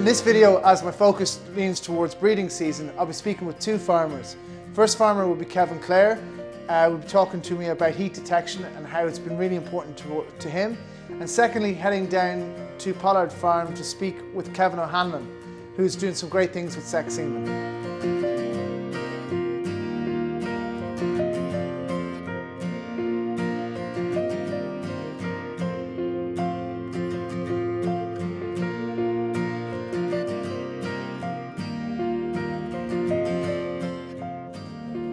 this video, as my focus leans towards breeding season, I'll be speaking with two farmers. First farmer will be Kevin Clare. Will be talking to me about heat detection and how it's been really important to him. And secondly, heading down to Pollard Farm to speak with Kevin O'Hanlon, who's doing some great things with Sex England.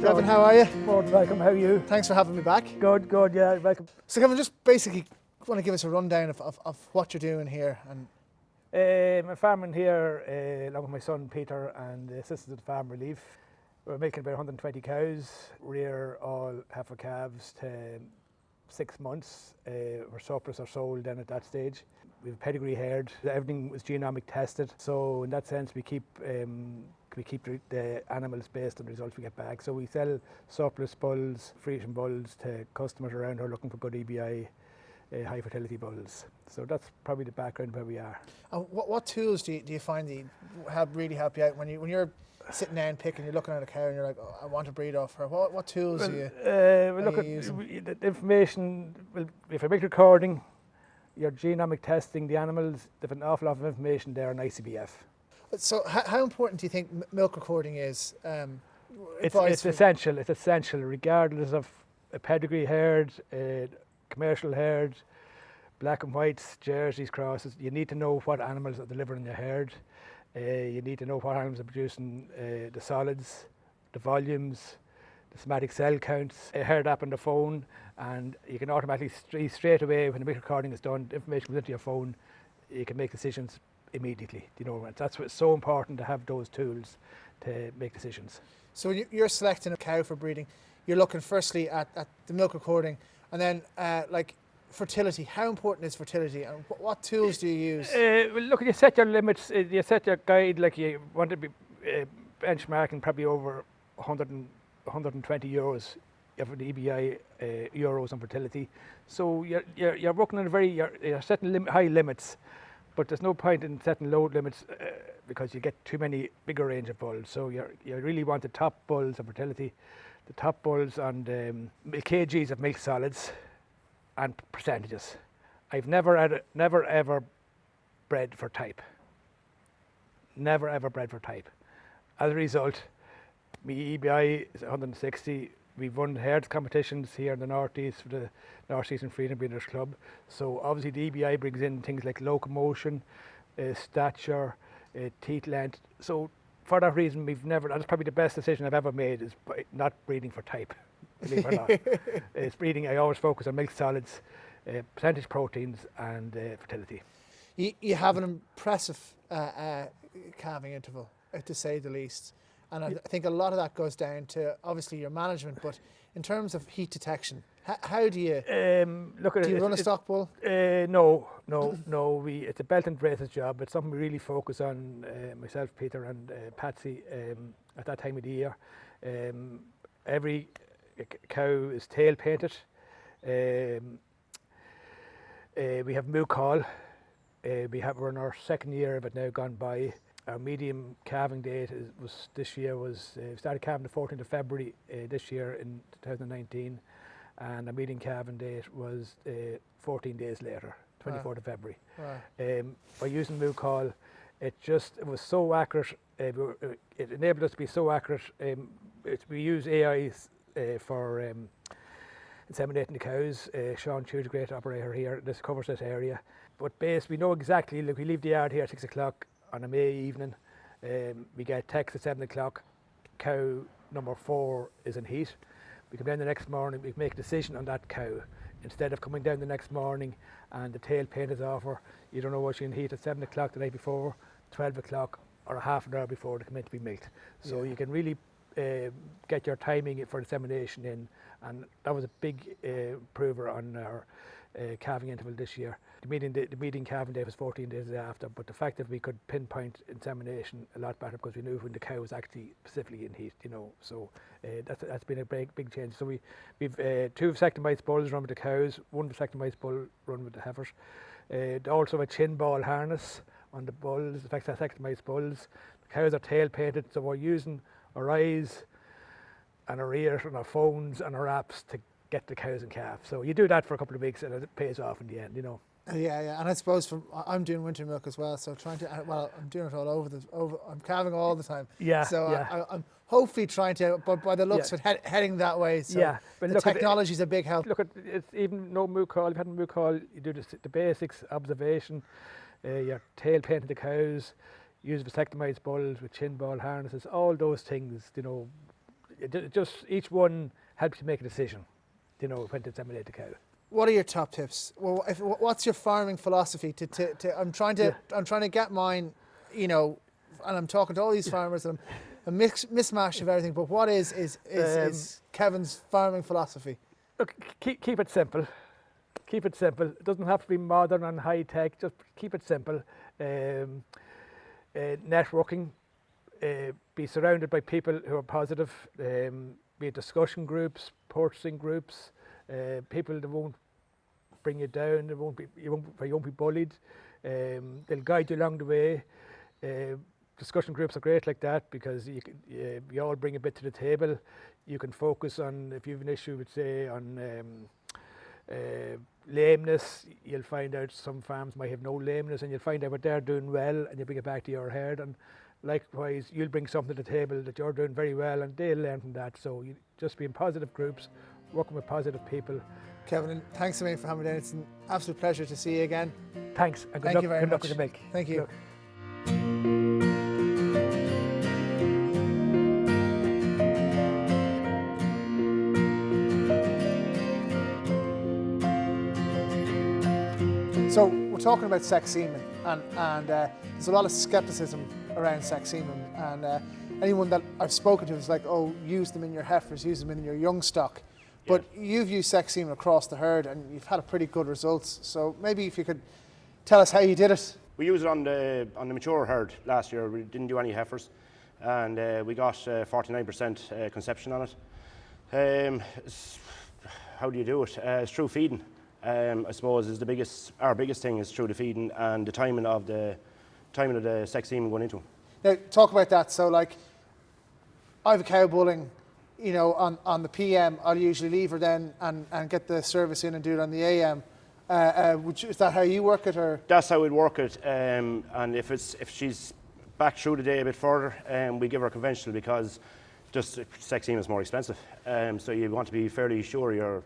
Kevin, how are you? More than welcome, how are you? Thanks for having me back. Good, yeah, welcome. So Kevin, just basically want to give us a rundown of what you're doing here. And I'm farming here along with my son Peter and the assistant at Farm Relief. We're milking about 120 cows, rear all heifer calves to 6 months. We're surplus or sold then at that stage. We have pedigree herd, everything was genomic tested, so in that sense we keep the animals based on the results we get back. So we sell surplus bulls, Friesian bulls to customers around who are looking for good EBI, high fertility bulls. So that's probably the background where we are. What tools do you find that really help you out when you're sitting there and picking, you're looking at a cow and you're like, oh, I want to breed off her? What tools do you look at using? The information. Well, if I make recording, you're genomic testing the animals. There's an awful lot of information there on ICBF. So how important do you think milk recording is? It's essential. It's essential, regardless of a pedigree herd, a commercial herd, black and whites, jerseys, crosses. You need to know what animals are delivering your herd. You need to know what animals are producing the solids, the volumes, the somatic cell counts. A herd app on the phone, and you can automatically straight away when the milk recording is done, the information comes into your phone. You can make decisions immediately. That's what's so important, to have those tools to make decisions. So when you're selecting a cow for breeding, you're looking firstly at the milk recording, and then like fertility. How important is fertility, and what tools do you use? Well, look, you set your limits, you set your guide, like you want to be benchmarking probably over 120 euros for the EBI euros on fertility. So you're working on you're setting high limits. But there's no point in setting low limits because you get too many bigger range of bulls. So you really want the top bulls of fertility, the top bulls on kgs of milk solids and percentages. I've never ever bred for type. Never ever bred for type. As a result, my EBI is 160. We've won herds competitions here in the Northeast for the North Eastern Freedom Breeders Club. So obviously the EBI brings in things like locomotion, stature, teeth length. So for that reason, that's probably the best decision I've ever made, is not breeding for type, believe it or not. It's breeding, I always focus on milk solids, percentage proteins and fertility. You have an impressive calving interval, to say the least. And I think a lot of that goes down to obviously your management, but in terms of heat detection, how do you look at it? Do you run a stock bull? No. It's a belt and braces job. It's something we really focus on, myself, Peter, and Patsy at that time of the year. Every cow is tail painted. We have moo call. We're in our second year of it now gone by. Our medium calving date started calving the 14th of February this year in 2019, and our medium calving date was 14 days later, 24th of February. By using moo call, it was so accurate. It enabled us to be so accurate. We use AIs for inseminating the cows. Sean Chu, a great operator here, this covers this area. But we know exactly. Look, we leave the yard here at 6 o'clock. On a May evening, we get text at 7 o'clock, cow number 4 is in heat. We come down the next morning, we make a decision on that cow. Instead of coming down the next morning and the tail paint is off her, you don't know what she's in heat at 7 o'clock the night before, 12 o'clock or a half an hour before they come in to be milked. So you can really get your timing for insemination in, and that was a big improver on our calving interval this year. The meeting calving day was 14 days after, but the fact that we could pinpoint insemination a lot better because we knew when the cow was actually specifically in heat, So that's been a big change. So we've 2 vasectomized bulls run with the cows, 1 vasectomized bull run with the heifers. Also a chin ball harness on the bulls, the vasectomized bulls. The cows are tail painted, so we're using our eyes and our ears and our phones and our apps to get the cows and calves. So you do that for a couple of weeks and it pays off in the end, you know. Yeah, and I suppose I'm doing winter milk as well, so I'm doing it all I'm calving all the time. Yeah. So yeah. I'm hopefully trying to, but by the looks of it, heading that way. So yeah, but the technology is a big help. Look at it's even no moo call. If you had a moo call, you do the basics: observation, your tail painting the cows, use vasectomized bulls with chin ball harnesses, all those things. You know, just each one helps you make a decision. You know, when to inseminate the cow. What are your top tips? Well, what's your farming philosophy? I'm trying to get mine, you know, and I'm talking to all these farmers and I'm a mismatch of everything. But what is Kevin's farming philosophy? Look, keep it simple. Keep it simple. It doesn't have to be modern and high tech. Just keep it simple. Networking. Be surrounded by people who are positive. Be discussion groups, purchasing groups. People that won't bring you down, you won't be bullied. They'll guide you along the way. Discussion groups are great like that because you all bring a bit to the table. You can focus on, if you have an issue with, say, on lameness, you'll find out some farms might have no lameness, and you'll find out what they're doing well, and you bring it back to your herd. And likewise, you'll bring something to the table that you're doing very well, and they'll learn from that. So you just be in positive groups, working with positive people. Kevin, thanks a million for having me down. It's an absolute pleasure to see you again. Thanks, and Thank you very much. Good luck with the milk. Thank you. So we're talking about sex semen, and there's a lot of skepticism around sex semen, and anyone that I've spoken to is like, oh, use them in your heifers, use them in your young stock. But you've used sex semen across the herd and you've had a pretty good results. So maybe if you could tell us how you did it. We used it on the mature herd last year. We didn't do any heifers, and we got 49% conception on it. How do you do it? It's through feeding. I suppose is our biggest thing is through the feeding and the timing of the sex semen going into them. Now talk about that. So like, I have a cow bulling, you know, on the PM. I'll usually leave her then and get the service in and do it on the AM. Is that how you work it, or? That's how we'd work it. And if she's back through the day a bit further, we give her conventional because just sex semen is more expensive. So you want to be fairly sure your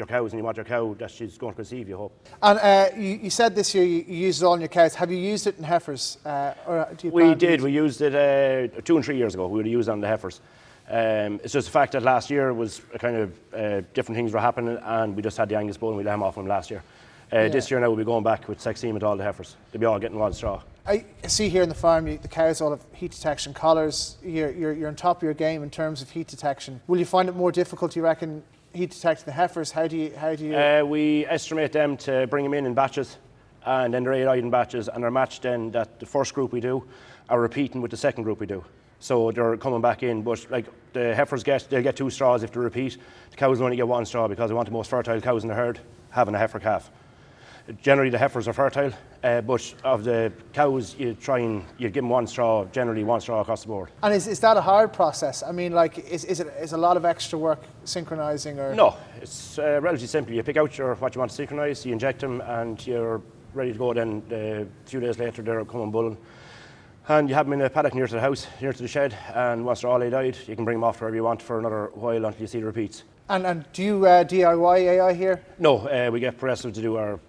cows, and you want your cow that she's going to conceive, you hope. And you said this year you used it all in your cows. Have you used it in heifers? Or do you We did. We used it 2 and 3 years ago. We would have used it on the heifers. It's just the fact that last year was a kind of different things were happening, and we just had the Angus bull and we let him off him last year. This year now we'll be going back with sex semen to all the heifers. They'll be all getting one straw. I see here in the farm, the cows all have heat detection collars. You're on top of your game in terms of heat detection. Will you find it more difficult, you reckon, heat detecting the heifers? How do you? We estimate them to bring them in batches, and then they're 8 eyed in batches, and they're matched then that the first group we do are repeating with the second group we do. So they're coming back in, but like the heifers they'll get 2 straws if they repeat. The cows only get 1 straw because they want the most fertile cows in the herd having a heifer calf. Generally the heifers are fertile, but of the cows you give them 1 straw, generally 1 straw across the board. And is that a hard process? I mean, like, is a lot of extra work synchronising, or? No, it's relatively simple. You pick out what you want to synchronise, you inject them, and you're ready to go. Then a few days later they're coming bulling. And you have them in a paddock near to the house, near to the shed, and once they're all laid out, you can bring them off wherever you want for another while until you see the repeats. And do you DIY AI here? No, we get Progressive to do our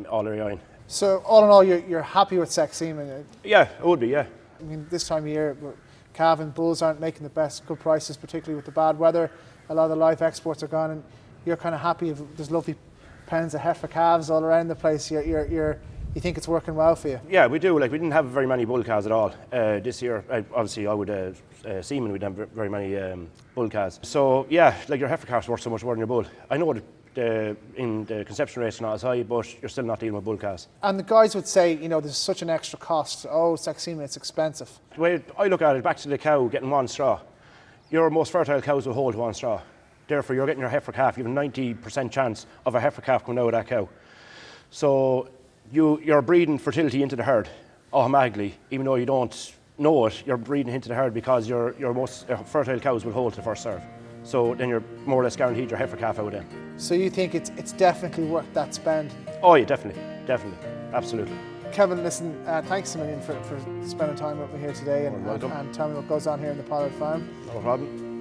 all our AIing. So all in all, you're happy with sex semen? Yeah, it would be, yeah. I mean, this time of year, calving bulls aren't making the best good prices, particularly with the bad weather. A lot of the live exports are gone, and you're kind of happy if there's lovely pounds of heifer calves all around the place. You think it's working well for you? Yeah, we do. Like, we didn't have very many bull calves at all this year. Obviously, I would semen, we didn't have very many bull calves. So yeah, like your heifer calves worth so much more than your bull. I know that in the conception rates not as high, but you're still not dealing with bull calves. And the guys would say, you know, there's such an extra cost. Oh, sex semen, it's expensive. The way I look at it, back to the cow getting 1 straw. Your most fertile cows will hold 1 straw. Therefore, you're getting your heifer calf. You have a 90% chance of a heifer calf coming out of that cow. So you're breeding fertility into the herd. automatically, even though you don't know it, you're breeding into the herd because your most fertile cows will hold the first serve. So then you're more or less guaranteed your heifer calf out then. So you think it's definitely worth that spend? Oh yeah, definitely, absolutely. Kevin, listen, thanks a million for spending time with me here today and You're welcome. and telling me what goes on here in the Pollard Farm. No problem.